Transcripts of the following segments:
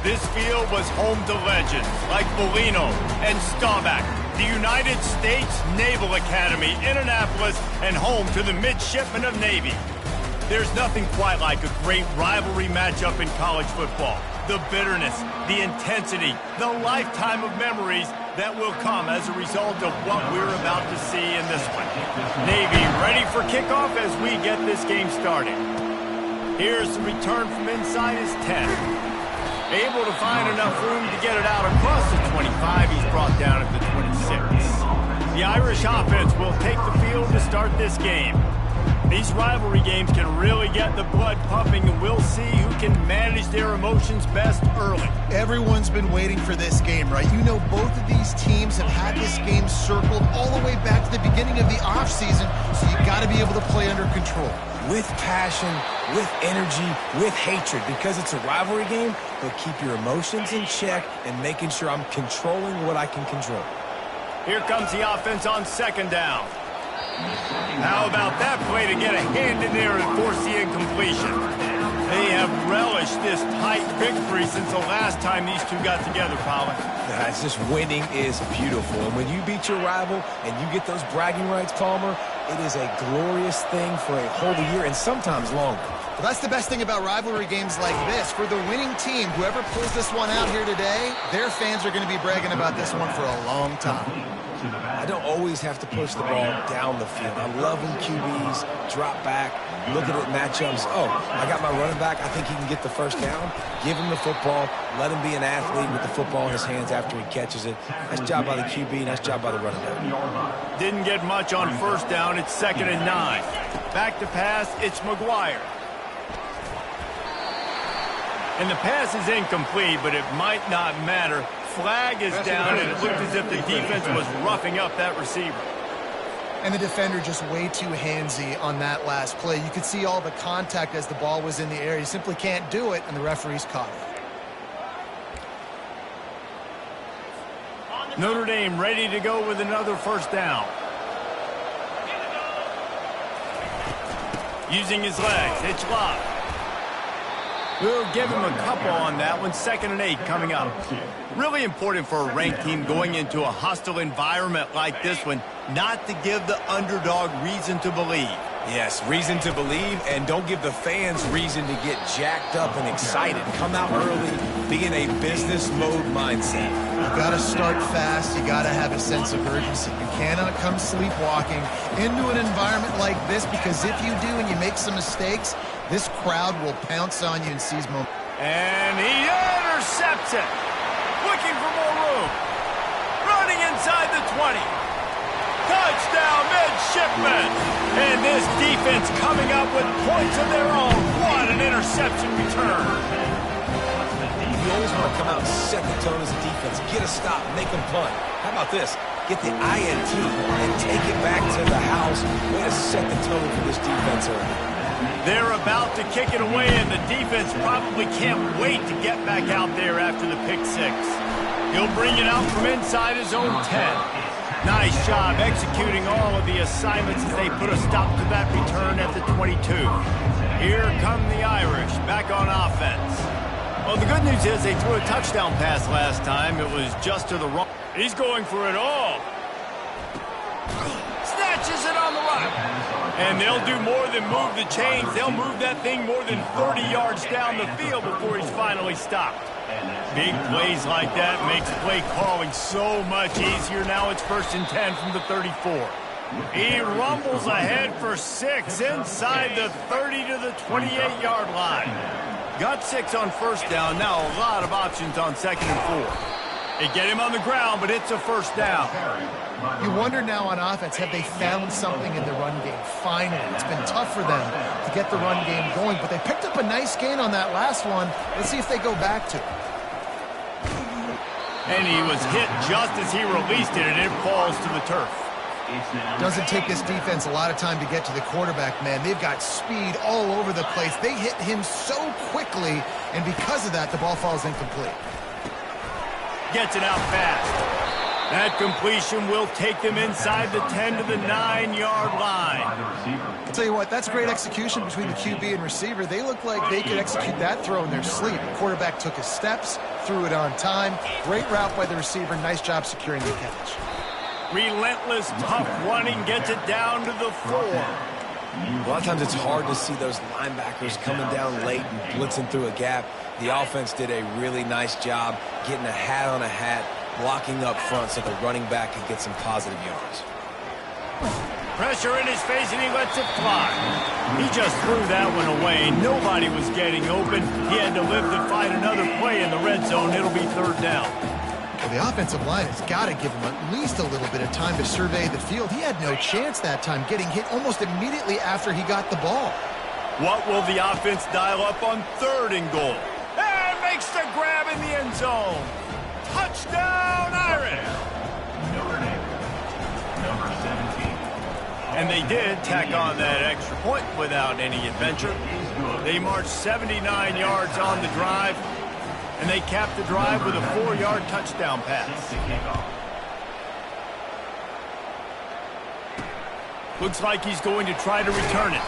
This field was home to legends like Bellino and Staubach, the United States Naval Academy in Annapolis, and home to the Midshipmen of Navy. There's nothing quite like a great rivalry matchup in college football. The bitterness, the intensity, the lifetime of memories that will come as a result of what we're about to see in this one. Navy ready for kickoff as we get this game started. Here's the return from inside his 10. Able to find enough room to get it out across the 25. He's brought down at the 26. The Irish offense will take the field to start this game. These rivalry games can really get the blood pumping, and we'll see who can manage their emotions best early. Everyone's been waiting for this game, right? You know, both of these teams have had this game circled all the way back to the beginning of the offseason, so you got to be able to play under control. With passion, with energy, with hatred. Because it's a rivalry game, but keep your emotions in check and making sure I'm controlling what I can control. Here comes the offense on second down. How about that play to get a hand in there and force the incompletion? They have relished this tight victory since the last time these two got together, Colin. It's just winning is beautiful. And when you beat your rival and you get those bragging rights, Palmer, it is a glorious thing for a whole year and sometimes longer. Well, that's the best thing about rivalry games like this. For the winning team, whoever pulls this one out here today, their fans are going to be bragging about this one for a long time. I don't always have to push the ball down the field. I love when QBs drop back, look at it matchups. Oh, I got my running back. I think he can get the first down. Give him the football. Let him be an athlete with the football in his hands after he catches it. Nice job by the QB. Nice job by the running back. Didn't get much on first down. It's 2nd and 9. Back to pass. It's McGuire. And the pass is incomplete, but it might not matter. Flag is down, and it looked as if the defense was roughing up that receiver. And the defender just way too handsy on that last play. You could see all the contact as the ball was in the air. You simply can't do it, and the referee's caught it. Notre Dame ready to go with another first down. Using his legs, it's Rzsl. We'll give him a couple on that one. 2nd and 8 coming up. Really important for a ranked team going into a hostile environment like this one, not to give the underdog reason to believe. Yes, reason to believe, and don't give the fans reason to get jacked up and excited. Come out early, be in a business mode mindset. You got to start fast. You got to have a sense of urgency. You cannot come sleepwalking into an environment like this, because if you do and you make some mistakes, this crowd will pounce on you and seize momentum. And he intercepts it. Looking for more room. Running inside the 20. Touchdown, Midshipmen. And this defense coming up with points of their own. What an interception return. You always want to come out and set the tone as a defense. Get a stop, make them punt. How about this? Get the INT and take it back to the house. Way to set the tone for this defense early. They're about to kick it away, and the defense probably can't wait to get back out there after the pick 6. He'll bring it out from inside his own 10. Nice job executing all of the assignments as they put a stop to that return at the 22. Here come the Irish back on offense. Well, the good news is they threw a touchdown pass last time. It was just to the wrong. He's going for it all. Snatches it on the run. And they'll do more than move the chains. They'll move that thing more than 30 yards down the field before he's finally stopped. Big plays like that makes play calling so much easier. Now it's 1st and 10 from the 34. He rumbles ahead for 6 inside the 30 to the 28-yard line. Got 6 on first down. Now a lot of options on 2nd and 4. They get him on the ground, but it's a first down. You wonder now on offense, have they found something in the run game? Finally, it's been tough for them to get the run game going, but they picked up a nice gain on that last one. Let's see if they go back to it. And he was hit just as he released it, and it falls to the turf. Doesn't take this defense a lot of time to get to the quarterback, man. They've got speed all over the place. They hit him so quickly, and because of that, the ball falls incomplete. Gets it out fast. That completion will take them inside the 10 to the 9-yard line. I'll tell you what, that's great execution between the QB and receiver. They look like they could execute that throw in their sleep. The quarterback took his steps, threw it on time. Great route by the receiver. Nice job securing the catch. Relentless, tough running gets it down to the 4. A lot of times it's hard to see those linebackers coming down late and blitzing through a gap. The offense did a really nice job getting a hat on a hat, blocking up front so the running back could get some positive yards. Pressure in his face, and he lets it fly. He just threw that one away. Nobody was getting open. He had to live to fight another play in the red zone. It'll be 3rd down. Well, the offensive line has got to give him at least a little bit of time to survey the field. He had no chance that time, getting hit almost immediately after he got the ball. What will the offense dial up on 3rd and goal? And makes the grab in the end zone. Touchdown, Irish! Number 17. And they did tack on that extra point without any adventure. They marched 79 yards on the drive, and they capped the drive with a 4-yard touchdown pass. Looks like he's going to try to return it.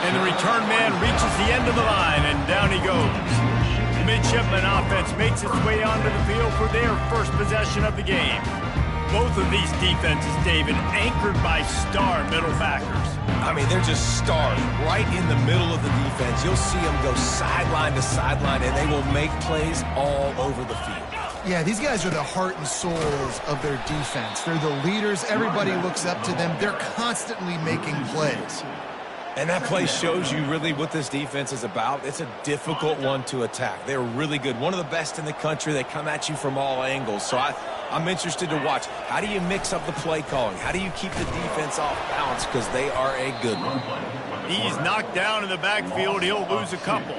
And the return man reaches the end of the line, and down he goes. The midshipman offense makes its way onto the field for their first possession of the game. Both of these defenses, David, anchored by star middle backers. I mean, they're just stars right in the middle of the defense. You'll see them go sideline to sideline, and they will make plays all over the field. Yeah, these guys are the heart and souls of their defense. They're the leaders. Everybody looks up to them. They're constantly making plays. And that play shows you really what this defense is about. It's a difficult one to attack. They're really good. One of the best in the country. They come at you from all angles. So I'm interested to watch. How do you mix up the play calling? How do you keep the defense off balance? Because they are a good one. He's knocked down in the backfield. He'll lose a couple.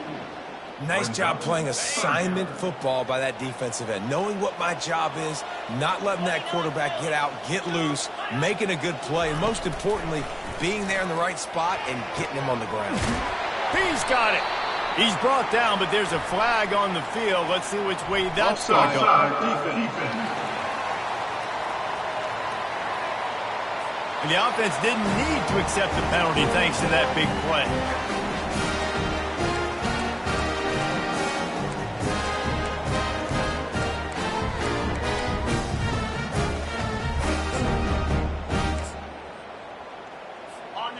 Nice job playing assignment football by that defensive end. Knowing what my job is, not letting that quarterback get out, get loose, making a good play, and most importantly, being there in the right spot and getting him on the ground. He's got it. He's brought down, but there's a flag on the field. Let's see which way that's going to go. And the offense didn't need to accept the penalty thanks to that big play.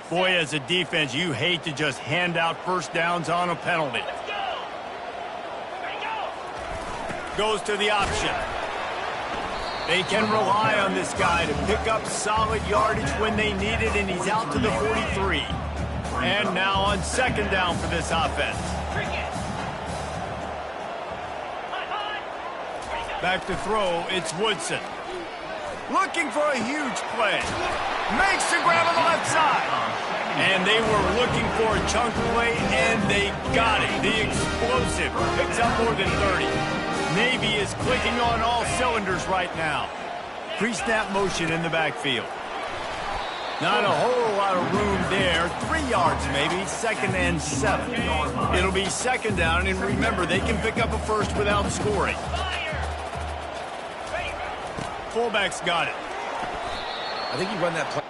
Boy, as a defense, you hate to just hand out first downs on a penalty. Goes to the option. They can rely on this guy to pick up solid yardage when they need it, and he's out to the 43. And now on 2nd down for this offense. Back to throw, it's Woodson. Looking for a huge play. Makes the grab on the left side. And they were looking for a chunk play, and they got it. The explosive picks up more than 30. Navy is clicking on all cylinders right now. Pre-snap motion in the backfield. Not a whole lot of room there. 3 yards maybe, 2nd and 7. It'll be 2nd down, and remember, they can pick up a first without scoring. Fullback's got it. I think he run that play.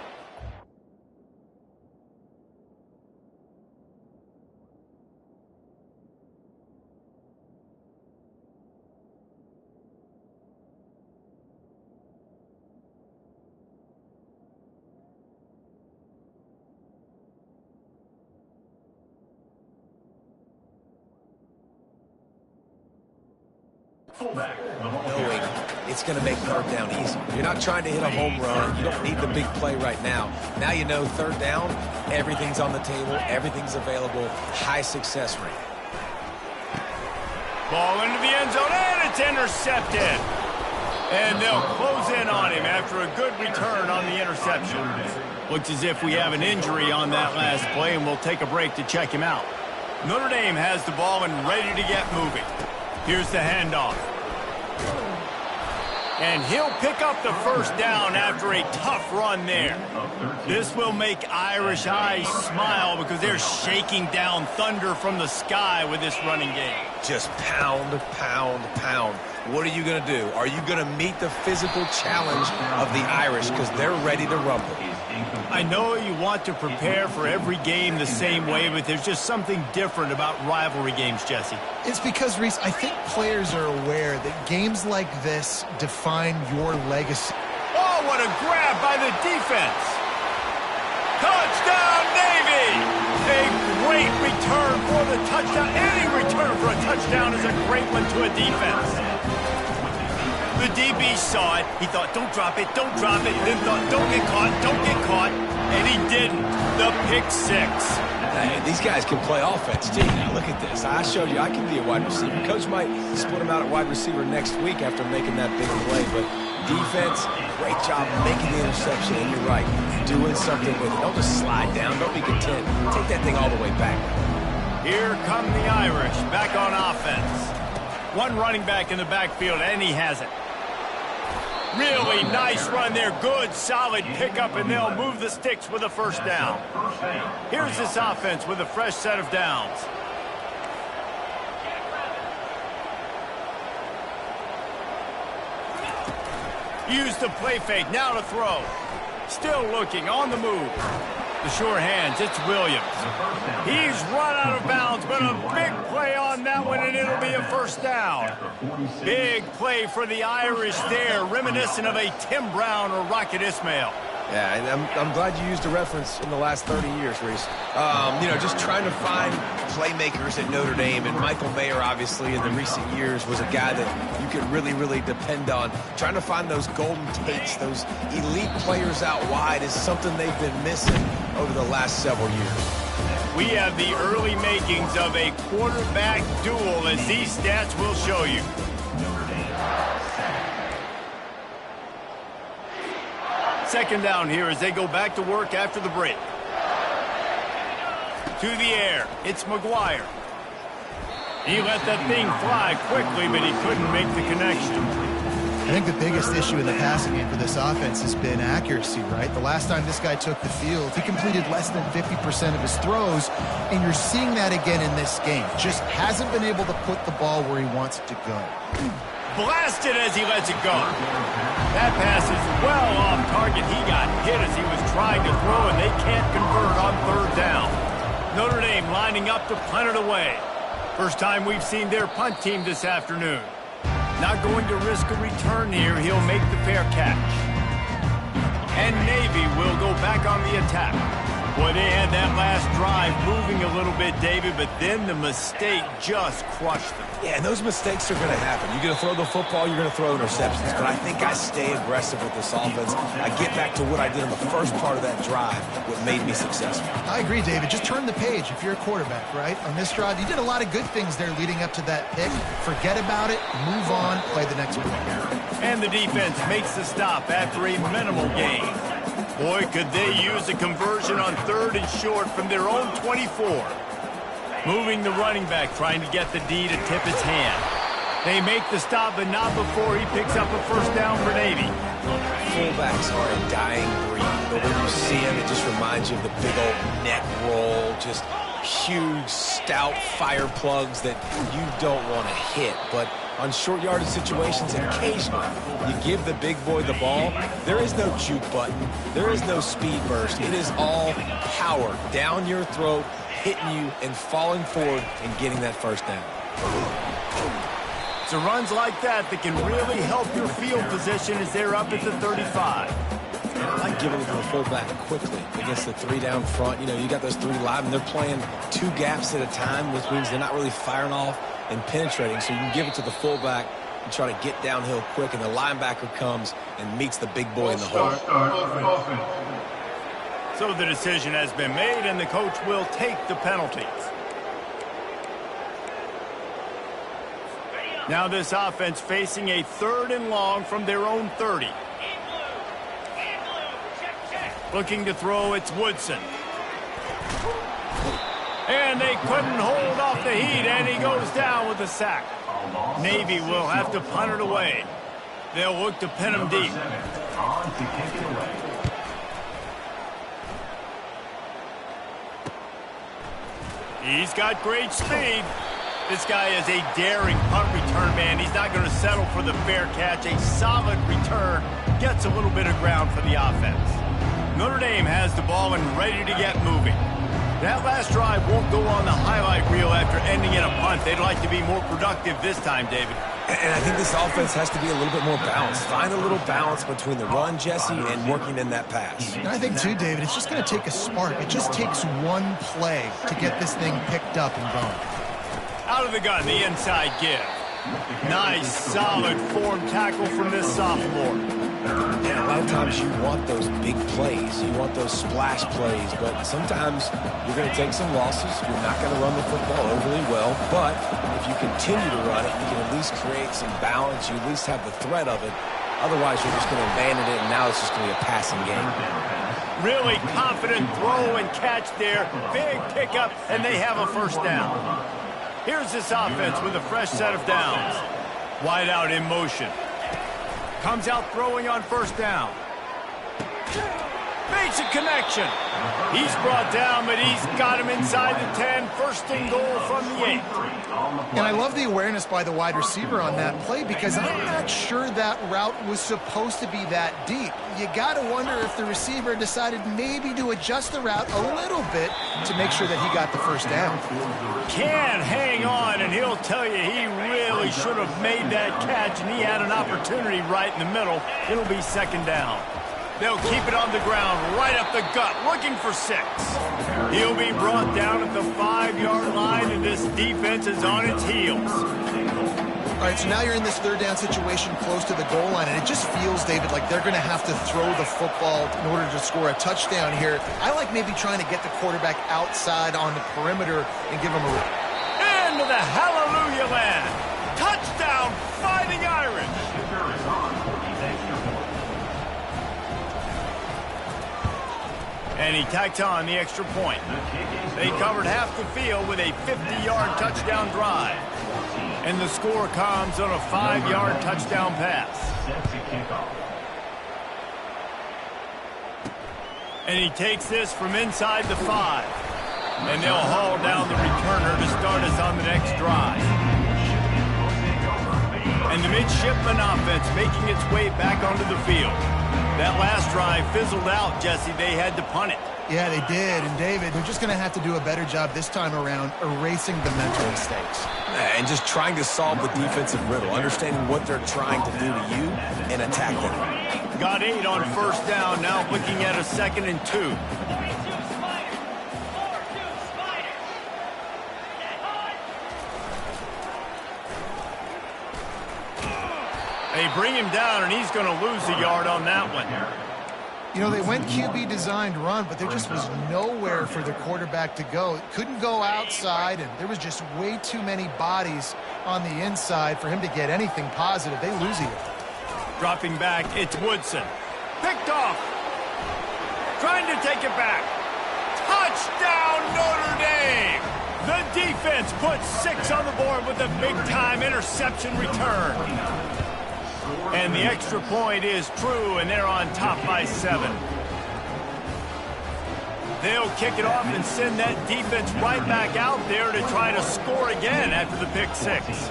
Knowing it's going to make 3rd down easy. You're not trying to hit a home run. You don't need the big play right now. Now you know 3rd down, everything's on the table, everything's available, high success rate. Ball into the end zone, and it's intercepted. And they'll close in on him after a good return on the interception. Looks as if we have an injury on that last play, and we'll take a break to check him out. Notre Dame has the ball and ready to get moving. Here's the handoff. And he'll pick up the first down after a tough run there. This will make Irish eyes smile because they're shaking down thunder from the sky with this running game. just pound, pound, pound. What are you going to do? Are you going to meet the physical challenge of the Irish because they're ready to rumble? I know you want to prepare for every game the same way, but there's just something different about rivalry games, Jesse. It's because, Rzsl, I think players are aware that games like this define your legacy. Oh, what a grab by the defense. Touchdown, Navy! A great return for the touchdown. Any return for a touchdown is a great one to a defense. The DB saw it. He thought, don't drop it, don't drop it. Then thought, don't get caught, don't get caught. And he didn't. The pick six. Hey, these guys can play offense, too. Now, look at this. I showed you I can be a wide receiver. Coach might split him out at wide receiver next week after making that big play. But defense, great job making the interception. And you're right, doing something with it. Don't just slide down. Don't be content. Take that thing all the way back. Here come the Irish back on offense. One running back in the backfield, and he has it. Really nice run there. Good, solid pickup, and they'll move the sticks with a first down. Here's this offense with a fresh set of downs. Use the play fake. Now to throw. Still looking, on the move. The sure hands, it's Williams. He's run out of bounds, but a big play on that one, and it'll be a first down. Big play for the Irish there, reminiscent of a Tim Brown or Rocket Ismail. Yeah, and I'm glad you used a reference in the last 30 years, Rzsl. You know, just trying to find playmakers at Notre Dame, and Michael Mayer, obviously, in the recent years, was a guy that you could really, really depend on. Trying to find those golden takes, those elite players out wide is something they've been missing over the last several years. We have the early makings of a quarterback duel, as these stats will show you. Second down here as they go back to work after the break. To the air, it's McGuire. He let that thing fly quickly, but he couldn't make the connection. I think the biggest issue in the passing game for this offense has been accuracy, right? The last time this guy took the field, he completed less than 50% of his throws, and you're seeing that again in this game. Just hasn't been able to put the ball where he wants it to go. Blasted as he lets it go. That pass is well off target. He got hit as he was trying to throw, and they can't convert on third down. Notre Dame lining up to punt it away. First time we've seen their punt team this afternoon. Not going to risk a return here. He'll make the fair catch. And Navy will go back on the attack. Boy, they had that last drive moving a little bit, David, but then the mistake just crushed them. Yeah, and those mistakes are going to happen. You're going to throw the football, you're going to throw interceptions. But I think I stay aggressive with this offense. I get back to what I did in the first part of that drive, what made me successful. I agree, David. Just turn the page if you're a quarterback, right? On this drive, you did a lot of good things there leading up to that pick. Forget about it, move on, play the next play. And the defense makes the stop after a minimal gain. Boy, could they use a conversion on third and short from their own 24. Moving the running back, trying to get the D to tip his hand. They make the stop, but not before he picks up a first down for Navy. Fullbacks are a dying breed, but when you see him, it just reminds you of the big old neck roll, just huge, stout fire plugs that you don't want to hit. But on short yardage situations, occasionally, you give the big boy the ball. There is no juke button. There is no speed burst. It is all power down your throat, hitting you and falling forward and getting that first down. It's runs like that that can really help your field position as they're up at the 35. I like giving it to the fullback quickly against the three down front. You know, you got those three linemen. They're playing two gaps at a time, which means they're not really firing off and penetrating. So you can give it to the fullback and try to get downhill quick, and the linebacker comes and meets the big boy in the hole. So the decision has been made, and the coach will take the penalties. Now this offense facing a third and long from their own 30. Looking to throw, it's Woodson. And they couldn't hold off the heat, and he goes down with a sack. Navy will have to punt it away. They'll look to pin him deep. He's got great speed. This guy is a daring punt return man. He's not going to settle for the fair catch. A solid return gets a little bit of ground for the offense. Notre Dame has the ball and ready to get moving. That last drive won't go on the highlight reel after ending in a punt. They'd like to be more productive this time, David. And I think this offense has to be a little bit more balanced. Find a little balance between the run, Jesse, and working in that pass. And I think, too, David, it's just going to take a spark. It just takes one play to get this thing picked up and going. Out of the gun, the inside give. Nice, solid form tackle from this sophomore. And a lot of times you want those big plays. You want those splash plays. But sometimes you're going to take some losses. You're not going to run the football overly well. But if you continue to run it, you can at least create some balance. You at least have the threat of it. Otherwise, you're just going to abandon it, and now it's just going to be a passing game. Really confident throw and catch there. Big pickup, and they have a first down. Here's this offense with a fresh set of downs. Wide out in motion. Comes out throwing on first down. Makes a connection. He's brought down, but he's got him inside the 10. First and goal from the 8. And I love the awareness by the wide receiver on that play because I'm not sure that route was supposed to be that deep. You got to wonder if the receiver decided maybe to adjust the route a little bit to make sure that he got the first down. Can hang on, and he'll tell you he really should have made that catch, and he had an opportunity right in the middle. It'll be second down. They'll keep it on the ground, right up the gut, looking for 6. He'll be brought down at the 5-yard line, and this defense is on its heels. All right, so now you're in this third down situation close to the goal line, and it just feels, David, like they're going to have to throw the football in order to score a touchdown here. I like maybe trying to get the quarterback outside on the perimeter and give him a... Into the hallelujah land. Touchdown, Fighting Irish. And he tacked on the extra point. They covered half the field with a 50-yard touchdown drive. And the score comes on a 5-yard touchdown pass. And he takes this from inside the 5. And they'll haul down the returner to start us on the next drive. And the midshipman offense making its way back onto the field. That last drive fizzled out, Jesse. They had to punt it. Yeah, they did. And, David, they're just going to have to do a better job this time around erasing the mental mistakes. And just trying to solve the defensive riddle, understanding what they're trying to do to you and attacking it. Got 8 on first down, now looking at a 2nd and 2. They bring him down, and he's going to lose a yard on that one. You know, they went QB designed run, but there just was nowhere for the quarterback to go. Couldn't go outside, and there was just way too many bodies on the inside for him to get anything positive. They lose it. Dropping back, it's Woodson. Picked off. Trying to take it back. Touchdown, Notre Dame! The defense puts 6 on the board with a big-time interception return. And the extra point is true, and they're on top by 7. They'll kick it off and send that defense right back out there to try to score again after the pick 6.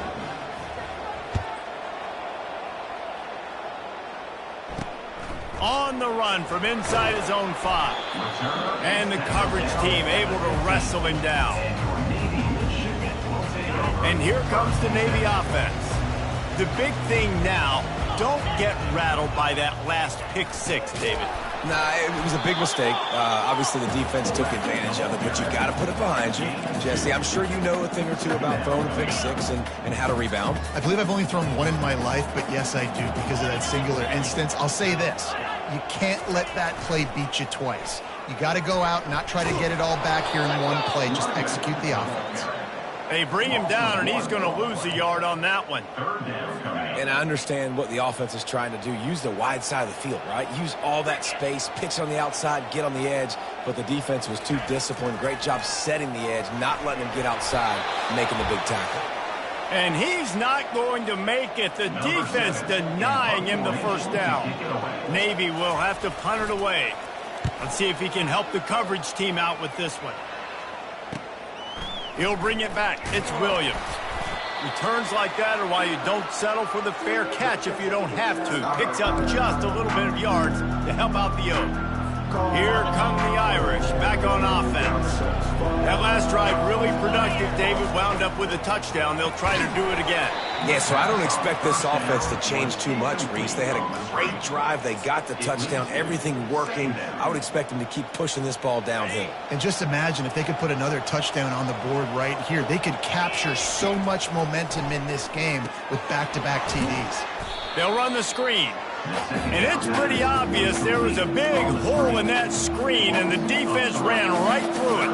On the run from inside his own 5. And the coverage team able to wrestle him down. And here comes the Navy offense. The big thing now, don't get rattled by that last pick 6, David. Nah, it was a big mistake. Obviously, the defense took advantage of it, but you got to put it behind you. Jesse, I'm sure you know a thing or two about throwing a pick 6 and how to rebound. I believe I've only thrown one in my life, but yes, I do because of that singular instance. I'll say this. You can't let that play beat you twice. You got to go out and not try to get it all back here in one play. Just execute the offense. They bring him down, and he's going to lose a yard on that one. And I understand what the offense is trying to do. Use the wide side of the field, right? Use all that space, pitch on the outside, get on the edge. But the defense was too disciplined. Great job setting the edge, not letting him get outside, making the big tackle. And he's not going to make it. The defense denying him the first down. Navy will have to punt it away. Let's see if he can help the coverage team out with this one. He'll bring it back. It's Williams. Returns like that are why you don't settle for the fair catch if you don't have to. Picks up just a little bit of yards to help out the Oak. Here come the Irish, back on offense. That last drive really productive. David wound up with a touchdown. They'll try to do it again. Yeah, so I don't expect this offense to change too much, Reese. They had a great drive. They got the touchdown, everything working. I would expect them to keep pushing this ball downhill. And just imagine if they could put another touchdown on the board right here. They could capture so much momentum in this game with back-to-back TDs. They'll run the screen. And it's pretty obvious there was a big hole in that screen, and the defense ran right through it.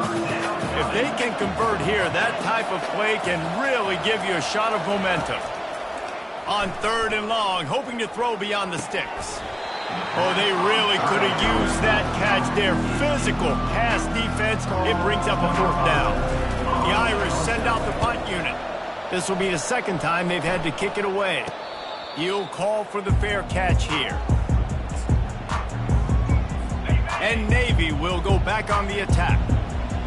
If they can convert here, that type of play can really give you a shot of momentum. On 3rd and long, hoping to throw beyond the sticks. Oh, they really could have used that catch there. Physical pass defense. It brings up a 4th down. The Irish send out the punt unit. This will be the 2nd time they've had to kick it away. He'll call for the fair catch here. And Navy will go back on the attack.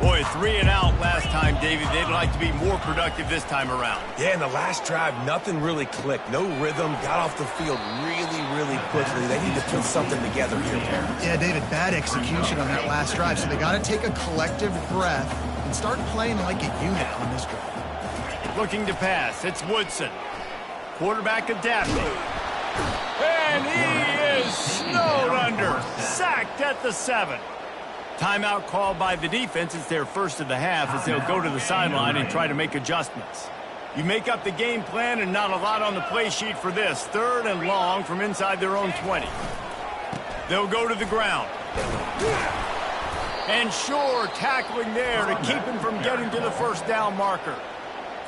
Boy, 3 and out last time, David. They'd like to be more productive this time around. Yeah, in the last drive, nothing really clicked. No rhythm, got off the field really quickly. They need to put something together here, parents. Yeah, David, bad execution on that last drive, so they got to take a collective breath and start playing like a unit on this drive. Looking to pass, it's Woodson. Quarterback adapting. And he is snowed under. Sacked at the 7. Timeout called by the defense. It's their first of the half as they'll go to the sideline and try to make adjustments. You make up the game plan and not a lot on the play sheet for this. 3rd and long from inside their own 20. They'll go to the ground. And sure, tackling there to keep him from getting to the 1st down marker.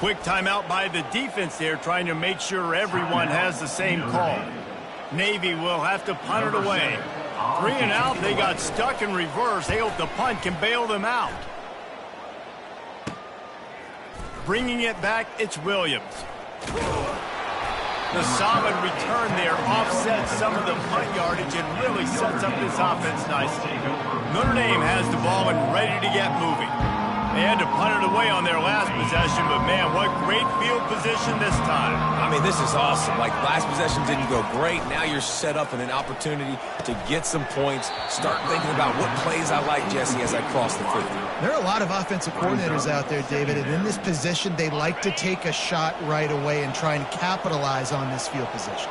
Quick timeout by the defense there, trying to make sure everyone has the same call. Navy will have to punt it away. 3 and out, they got stuck in reverse. They hope the punt can bail them out. Bringing it back, it's Williams. The solid return there offsets some of the punt yardage and really sets up this offense nicely. Notre Dame has the ball and ready to get moving. They had to punt it away on their last possession, but man, what great field position this time. I mean, this is awesome. Like, last possession didn't go great. Now you're set up in an opportunity to get some points. Start thinking about what plays I like, Jesse, as I cross the 50. There are a lot of offensive coordinators out there, David, and in this position, they like to take a shot right away and try and capitalize on this field position.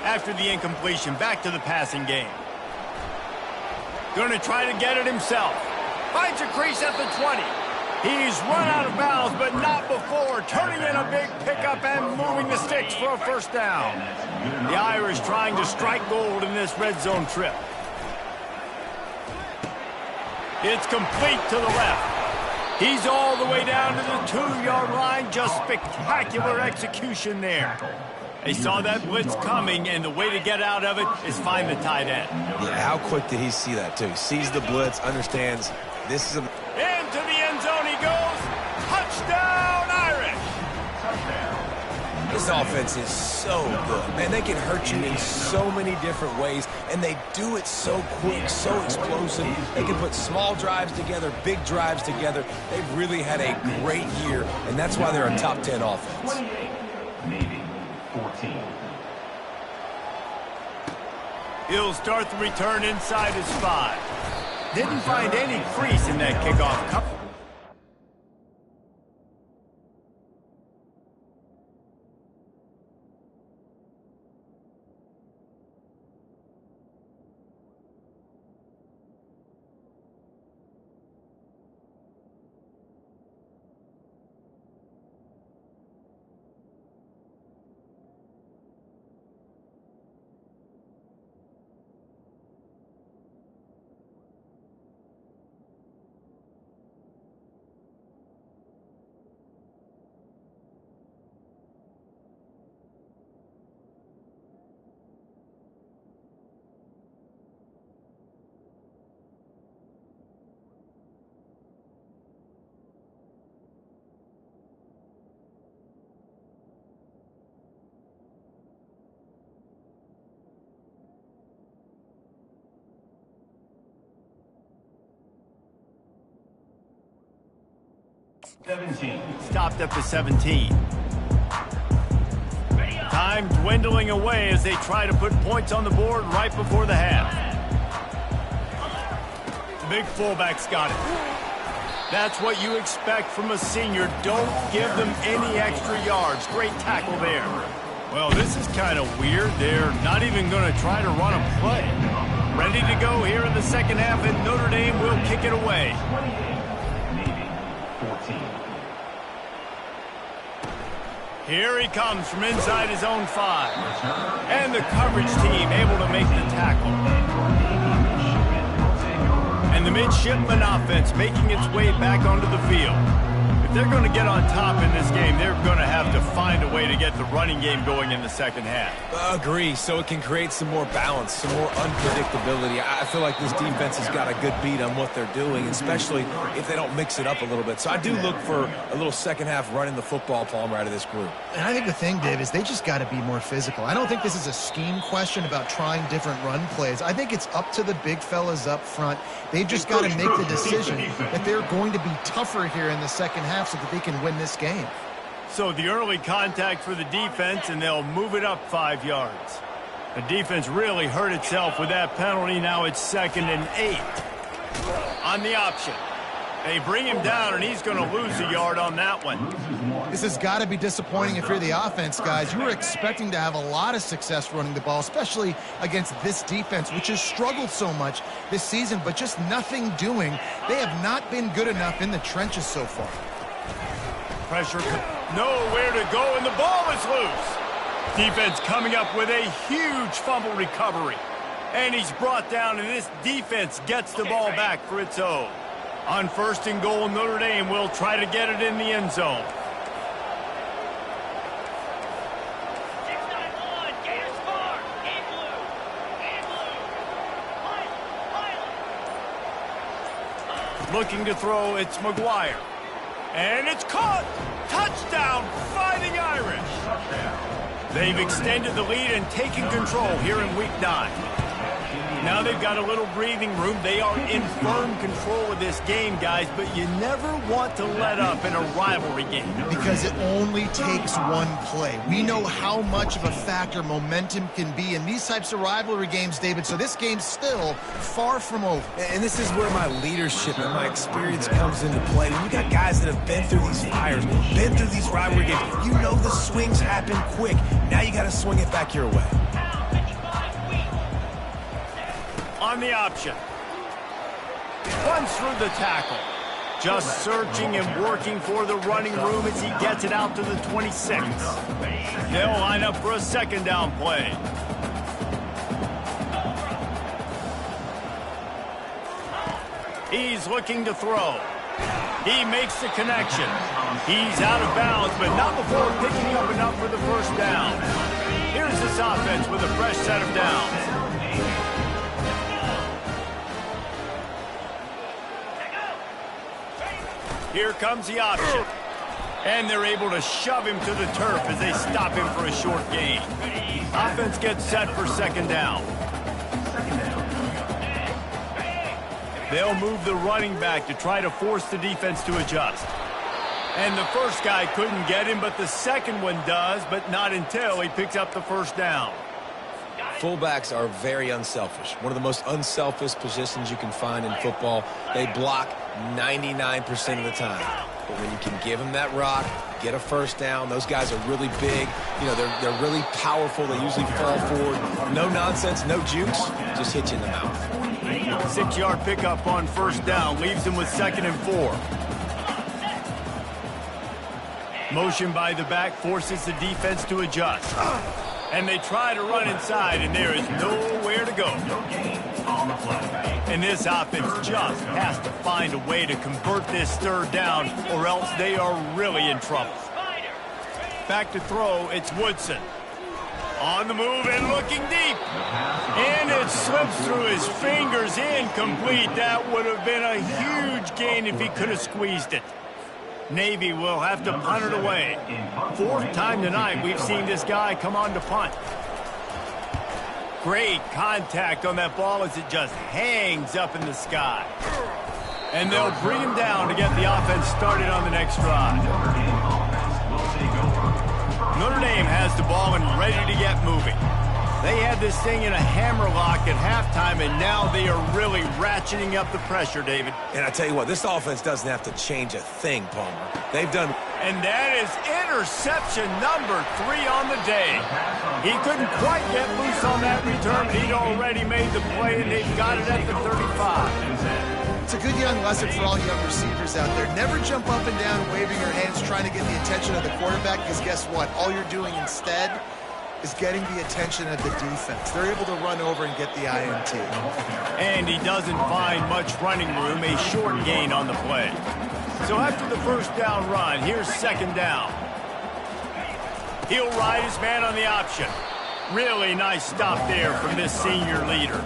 After the incompletion, back to the passing game. Going to try to get it himself. Finds a crease at the 20. He's run out of bounds, but not before. Turning in a big pickup and moving the sticks for a 1st down. The Irish trying to strike gold in this red zone trip. It's complete to the left. He's all the way down to the 2-yard line. Just spectacular execution there. They saw that blitz coming, and the way to get out of it is find the tight end. Yeah, how quick did he see that, too? He sees the blitz, understands this is a... Into the end zone he goes. Touchdown, Irish! This offense is so good. Man, they can hurt you in so many different ways, and they do it so quick, so explosive. They can put small drives together, big drives together. They've really had a great year, and that's why they're a top 10 offense. 14. He'll start the return inside his 5. Didn't find any crease in that kickoff. Stopped at the 17. Time dwindling away as they try to put points on the board right before the half. The big fullback's got it. That's what you expect from a senior. Don't give them any extra yards. Great tackle there. Well, this is kind of weird. They're not even going to try to run a play. Ready to go here in the second half, and Notre Dame will kick it away. Here he comes from inside his own 5. And the coverage team able to make the tackle. And the midshipman offense making its way back onto the field. If they're going to get on top in this game, they're going to have to find a way to get the running game going in the second half. Agree, so it can create some more balance, some more unpredictability. I feel like this defense has got a good beat on what they're doing, especially if they don't mix it up a little bit. So I do look for a little second half running the football, Palmer, out of this group. And I think the thing, Dave, is they just got to be more physical. I don't think this is a scheme question about trying different run plays. I think it's up to the big fellas up front. They've just got to make the decision that they're going to be tougher here in the second half so that they can win this game. So the early contact for the defense, and they'll move it up 5 yards. The defense really hurt itself with that penalty. Now it's 2nd and 8. On the option. They bring him down, and he's going to lose a yard on that one. This has got to be disappointing if you're the offense, guys. You were expecting to have a lot of success running the ball, especially against this defense, which has struggled so much this season, but just nothing doing. They have not been good enough in the trenches so far. Pressure, nowhere to go, and the ball is loose. Defense coming up with a huge fumble recovery. And he's brought down, and this defense gets the ball back for its own. On 1st and goal, Notre Dame will try to get it in the end zone. Looking to throw, it's McGuire. And it's caught! Touchdown, Fighting Irish! They've extended the lead and taken control here in Week 9. Now they've got a little breathing room. They are in firm control of this game, guys, but you never want to let up in a rivalry game. Because it only takes one play. We know how much of a factor momentum can be in these types of rivalry games, David, so this game's still far from over. And this is where my leadership and my experience comes into play. When you got guys that have been through these fires, been through these rivalry games, you know the swings happen quick. Now you got to swing it back your way. On the option. Runs through the tackle. Just searching and working for the running room as he gets it out to the 26. They'll line up for a 2nd down play. He's looking to throw. He makes the connection. He's out of bounds, but not before picking up enough for the 1st down. Here's this offense with a fresh set of downs. Here comes the option. And they're able to shove him to the turf as they stop him for a short gain. Offense gets set for 2nd down. They'll move the running back to try to force the defense to adjust. And the first guy couldn't get him, but the second one does, but not until he picks up the 1st down. Fullbacks are very unselfish. One of the most unselfish positions you can find in football. They block 99% of the time. But when you can give them that rock, get a 1st down, those guys are really big. You know, they're really powerful. They usually fall forward. No nonsense, no jukes, just hit you in the mouth. 6-yard pickup on 1st down leaves him with 2nd and 4. Motion by the back forces the defense to adjust. And they try to run inside, and there is nowhere to go. And this offense just has to find a way to convert this 3rd down, or else they are really in trouble. Back to throw, it's Woodson. On the move and looking deep. And it slips through his fingers, incomplete. That would have been a huge gain if he could have squeezed it. Navy will have to punt it away. 4th time tonight we've seen this guy come on to punt. Great contact on that ball as it just hangs up in the sky. And they'll bring him down to get the offense started on the next drive. Notre Dame has the ball and ready to get moving. They had this thing in a hammerlock at halftime, and now they are really ratcheting up the pressure, David. And I tell you what, this offense doesn't have to change a thing, Palmer. They've done... And that is interception number 3 on the day. He couldn't quite get loose on that return, but he'd already made the play, and they've got it at the 35. It's a good young lesson for all young receivers out there. Never jump up and down waving your hands trying to get the attention of the quarterback, because guess what? All you're doing instead is getting the attention of the defense. They're able to run over and get the INT. And he doesn't find much running room, a short gain on the play. So after the first down run, here's second down. He'll ride his man on the option. Really nice stop there from this senior leader.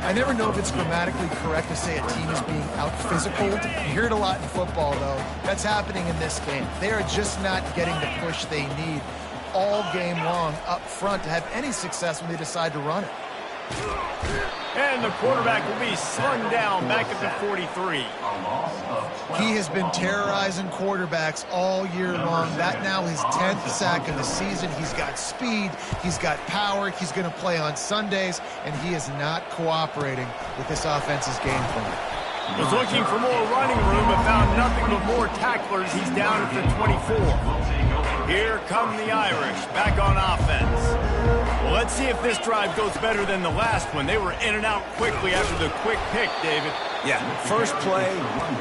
I never know if it's grammatically correct to say a team is being out-physicaled. You hear it a lot in football, though. That's happening in this game. They are just not getting the push they need all game long up front to have any success when they decide to run it. And the quarterback will be slung down back at the 43. He has been terrorizing quarterbacks all year long. That now his 10th sack of the season. He's got speed, he's got power, he's going to play on Sundays, and he is not cooperating with this offense's game plan. Was looking for more running room, but found nothing but more tacklers. He's down at the 24. Here come the Irish, back on offense. Well, let's see if this drive goes better than the last one. They were in and out quickly after the quick pick, David. Yeah, first play,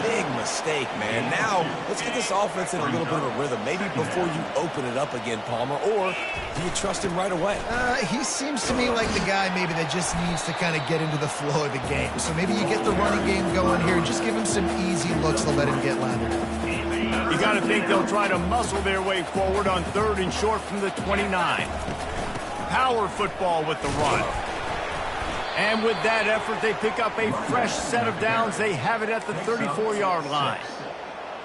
big mistake, man. Now, let's get this offense in a little bit of a rhythm. Maybe before you open it up again, Palmer, or do you trust him right away? He seems to me like the guy maybe that just needs to kind of get into the flow of the game. So maybe you get the running game going here. Just give him some easy looks to let him get lathered. You got to think they'll try to muscle their way forward on 3rd and short from the 29. Power football with the run. And with that effort, they pick up a fresh set of downs. They have it at the 34-yard line.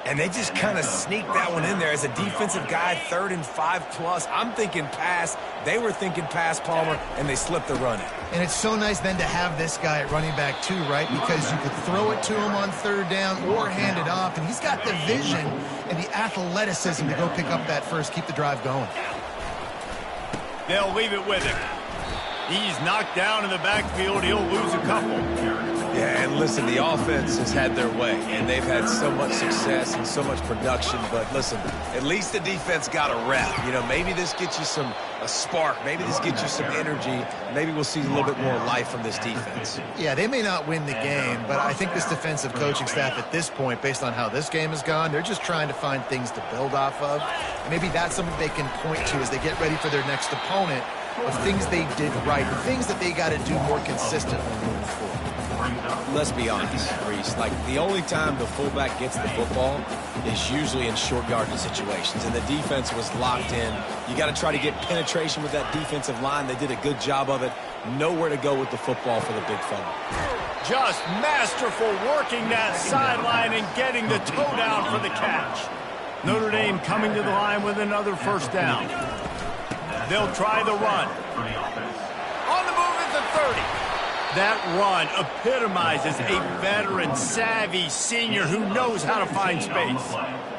And they just kind of sneaked that one in there as a defensive guy, 3rd and 5+. I'm thinking pass. They were thinking pass, Palmer, and they slipped the run in. And it's so nice then to have this guy at running back too, right? Because you could throw it to him on 3rd down or hand it off, and he's got the vision and the athleticism to go pick up that first, keep the drive going. They'll leave it with him. He's knocked down in the backfield. He'll lose a couple. Yeah, and listen, the offense has had their way, and they've had so much success and so much production. But listen, at least the defense got a rep. You know, maybe this gets you a spark. Maybe this gets you some energy. Maybe we'll see a little bit more life from this defense. Yeah, they may not win the game, but I think this defensive coaching staff at this point, based on how this game has gone, they're just trying to find things to build off of. Maybe that's something they can point to as they get ready for their next opponent, of things they did right, the things that they got to do more consistently moving forward. Let's be honest, Reese. Like, the only time the fullback gets the football is usually in short yardage situations, and the defense was locked in. You got to try to get penetration with that defensive line. They did a good job of it. Nowhere to go with the football for the big fella. Just masterful working that sideline and getting the toe down for the catch. Notre Dame coming to the line with another first down. They'll try the run. On the move at the 30. That run epitomizes a veteran, savvy senior who knows how to find space.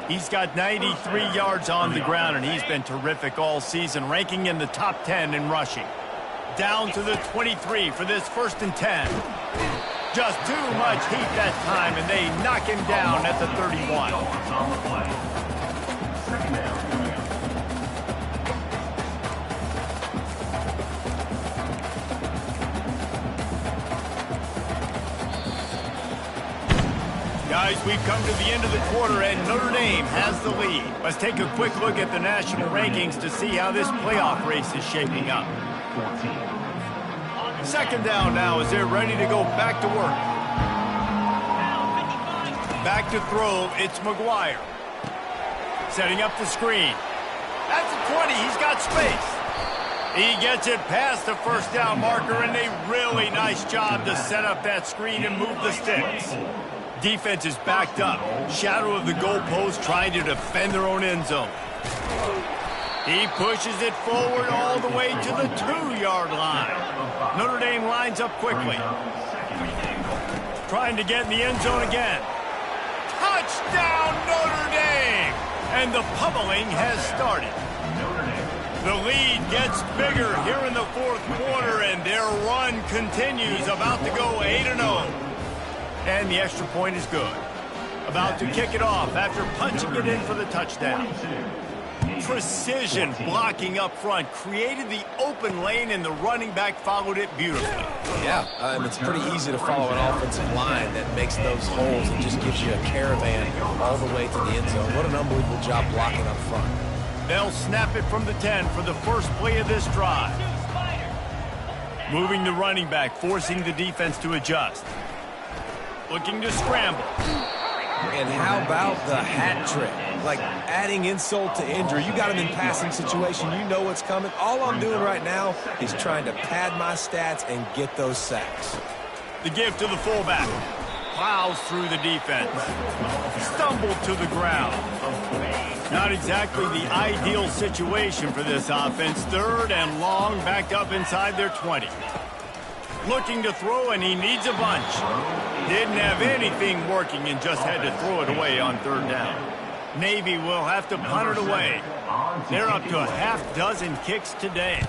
He's got 93 yards on the ground, and he's been terrific all season, ranking in the top 10 in rushing. Down to the 23 for this 1st and 10. Just too much heat that time, and they knock him down at the 31. Guys, we've come to the end of the quarter, and Notre Dame has the lead. Let's take a quick look at the national rankings to see how this playoff race is shaping up. Second down now as they're ready to go back to work. Back to throw, it's McGuire. Setting up the screen. That's a 20, he's got space. He gets it past the first down marker, and a really nice job to set up that screen and move the sticks. Defense is backed up. Shadow of the goalpost trying to defend their own end zone. He pushes it forward all the way to the 2-yard line. Notre Dame lines up quickly. Trying to get in the end zone again. And the pummeling has started. The lead gets bigger here in the fourth quarter, and their run continues, about to go 8-0. And the extra point is good. About to kick it off after punching it in for the touchdown. Precision blocking up front created the open lane, and the running back followed it beautifully. Yeah, it's pretty easy to follow an offensive line that makes those holes and just gives you a caravan all the way to the end zone. What an unbelievable job blocking up front. They'll snap it from the 10 for the first play of this drive. Moving the running back, forcing the defense to adjust. Looking to scramble. And how about the hat trick? Like adding insult to injury. You got him in passing situation. You know what's coming. All I'm doing right now is trying to pad my stats and get those sacks. The give to the fullback. Plows through the defense. Stumbled to the ground. Not exactly the ideal situation for this offense. 3rd and long, backed up inside their 20. Looking to throw, and he needs a bunch. Didn't have anything working and just had to throw it away on 3rd down. Navy will have to punt it away. They're up to a half-dozen kicks today.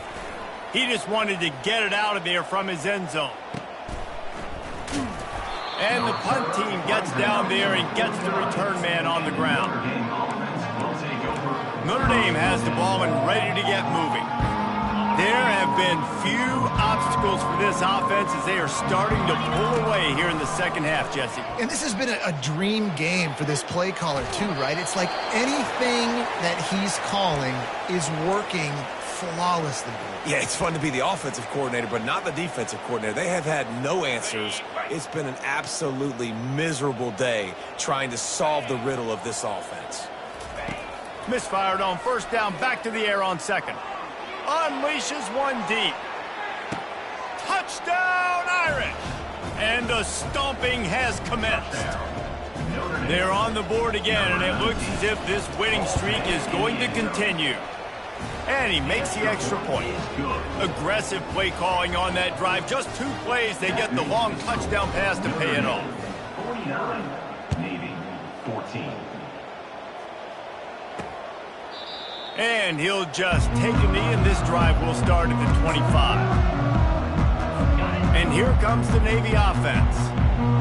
He just wanted to get it out of there from his end zone. And the punt team gets down there and gets the return man on the ground. Notre Dame has the ball and ready to get moving. There have been few obstacles for this offense as they are starting to pull away here in the second half, Jesse. And this has been a dream game for this play caller too, right? It's like anything that he's calling is working flawlessly. Yeah, it's fun to be the offensive coordinator, but not the defensive coordinator. They have had no answers. It's been an absolutely miserable day trying to solve the riddle of this offense. Misfired on 1st down, back to the air on 2nd. Unleashes one deep. Touchdown, Irish! And the stomping has commenced. They're on the board again, and it looks as if this winning streak is going to continue. And he makes the extra point. Aggressive play calling on that drive. Just 2 plays, they get the long touchdown pass to pay it off. 49, Navy, 14. And he'll just take a knee, and this drive will start at the 25. And here comes the Navy offense.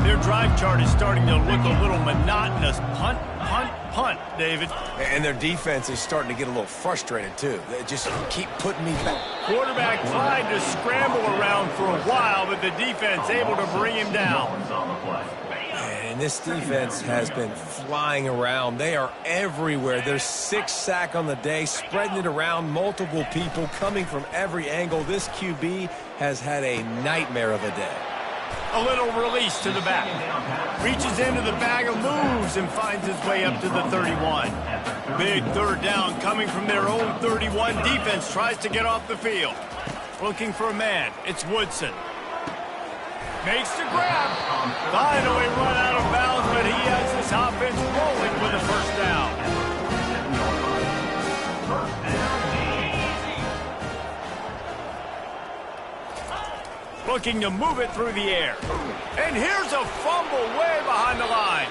Their drive chart is starting to look a little monotonous. Punt, punt, punt, David. And their defense is starting to get a little frustrated, too. They just keep putting me back. Quarterback tried to scramble around for a while, but the defense able to bring him down. And this defense has been flying around. They are everywhere. There's 6 sacks on the day, spreading it around, multiple people coming from every angle. This QB has had a nightmare of a day. A little release to the back. Reaches into the bag of moves and finds his way up to the 31. Big 3rd down coming from their own 31. Defense tries to get off the field. Looking for a man. It's Woodson. Makes the grab. Finally run out of bounds, but he has this offense rolling with a 1st down. Looking to move it through the air. And here's a fumble way behind the line.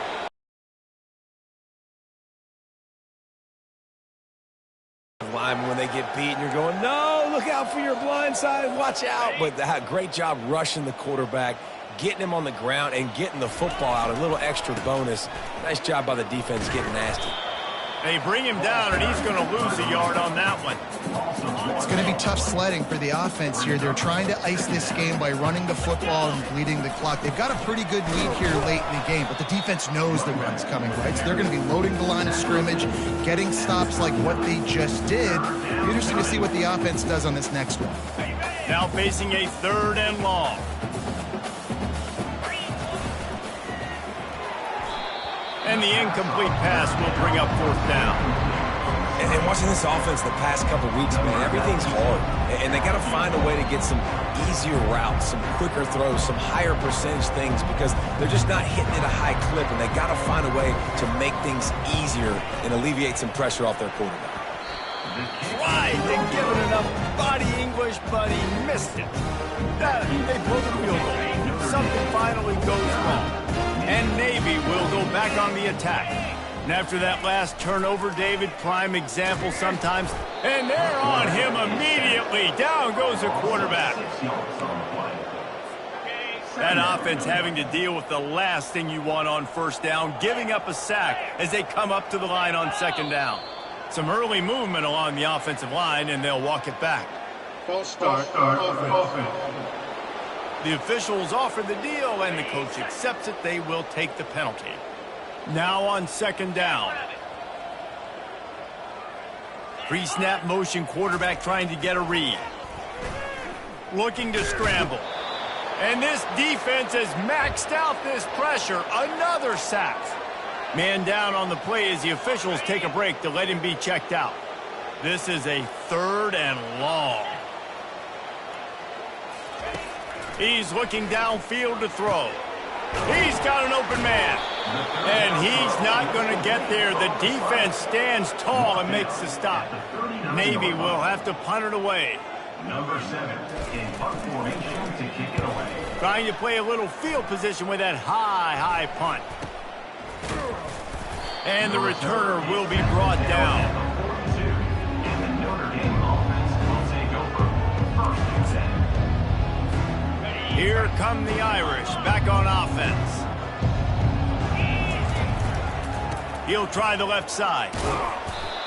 Linemen, when they get beat, you're going, no, look out for your blind side, watch out. But that great job rushing the quarterback, getting him on the ground, and getting the football out. A little extra bonus. Nice job by the defense getting nasty. They bring him down, and he's going to lose a yard on that one. It's going to be tough sledding for the offense here. They're trying to ice this game by running the football and bleeding the clock. They've got a pretty good lead here late in the game, but the defense knows the run's coming, right? So they're going to be loading the line of scrimmage, getting stops like what they just did. Interesting to see what the offense does on this next one. Now facing a 3rd and long. And the incomplete pass will bring up 4th down. And watching this offense the past couple weeks, man, everything's hard. And they got to find a way to get some easier routes, some quicker throws, some higher percentage things because they're just not hitting at a high clip, and they got to find a way to make things easier and alleviate some pressure off their quarterback. Tried to give it enough body English, but he missed it. They blow the field goal. Something finally goes wrong. And Navy will go back on the attack. And after that last turnover, David, prime example sometimes. And they're on him immediately. Down goes the quarterback. That offense having to deal with the last thing you want on first down, giving up a sack as they come up to the line on second down. Some early movement along the offensive line, and they'll walk it back. False start. The officials offer the deal, and the coach accepts it. They will take the penalty. Now on second down. Pre-snap motion, quarterback trying to get a read. Looking to scramble. And this defense has maxed out this pressure. Another sack. Man down on the play as the officials take a break to let him be checked out. This is a 3rd and long. He's looking downfield to throw. He's got an open man. And he's not going to get there. The defense stands tall and makes the stop. Navy will have to punt it away. Number 7 in punt formation to kick it away. Trying to play a little field position with that high punt. And the returner will be brought down. Number 42 in the Notre Dame offense will take over 1st and 10. Here come the Irish back on offense. He'll try the left side.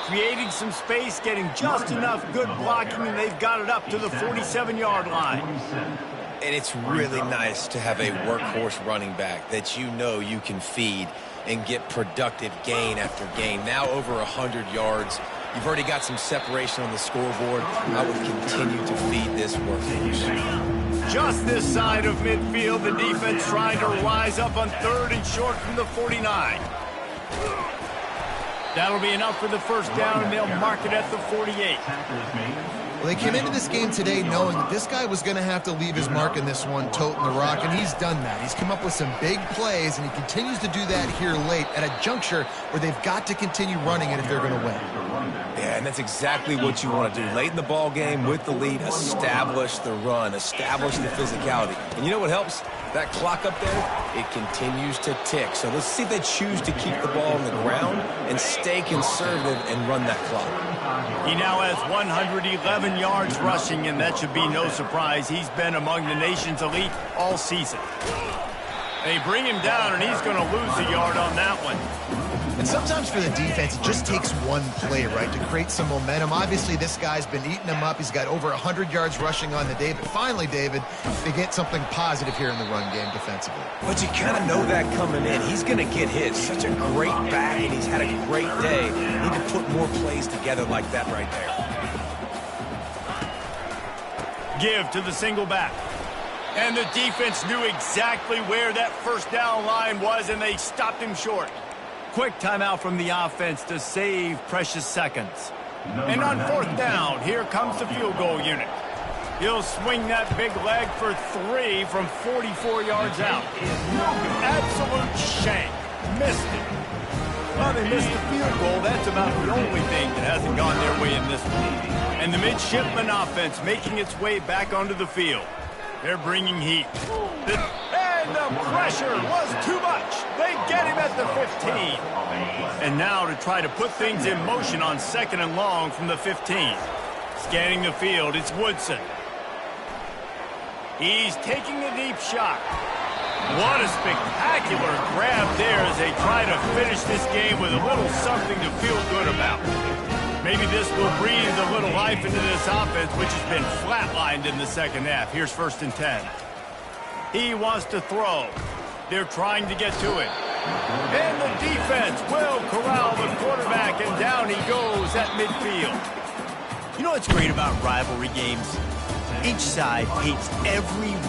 Creating some space, getting just enough good blocking, and they've got it up to the 47-yard line. And it's really nice to have a workhorse running back that you know you can feed and get productive gain after gain. Now over 100 yards. You've already got some separation on the scoreboard. I would continue to feed this workhorse. Just this side of midfield, the defense trying to rise up on 3rd and short from the 49. That'll be enough for the first down, and they'll mark it at the 48. Well, they came into this game today knowing that this guy was going to have to leave his mark in this one, toting the rock, and he's done that. He's come up with some big plays, and he continues to do that here late at a juncture where they've got to continue running it if they're going to win. Yeah, and that's exactly what you want to do. Late in the ball game with the lead, establish the run, establish the physicality. And you know what helps? That clock up there, it continues to tick. So let's see if they choose to keep the ball on the ground and stay conservative and run that clock. He now has 111 yards rushing, and that should be no surprise. He's been among the nation's elite all season. They bring him down, and he's going to lose a yard on that one. And sometimes for the defense, it just takes one play, right, to create some momentum. Obviously, this guy's been eating them up. He's got over 100 yards rushing on the day. But finally, David, they get something positive here in the run game defensively. But you kind of know that coming in. He's going to get hit. Such a great back, and he's had a great day. Need to put more plays together like that right there. Give to the single back. And the defense knew exactly where that first down line was, and they stopped him short. Quick timeout from the offense to save precious seconds. And on 4th down, here comes the field goal unit. He'll swing that big leg for 3 from 44 yards out. Absolute shank. Missed it. Well, they missed the field goal. That's about the only thing that hasn't gone their way in this one. And the midshipman offense making its way back onto the field. They're bringing heat. And the pressure was too much. They get him at the 15. And now to try to put things in motion on 2nd and long from the 15. Scanning the field, it's Woodson. He's taking a deep shot. What a spectacular grab there as they try to finish this game with a little something to feel good about. Maybe this will breathe a little life into this offense, which has been flatlined in the second half. Here's 1st and 10. He wants to throw. They're trying to get to it. And the defense will corral the quarterback, and down he goes at midfield. You know what's great about rivalry games? Each side hates every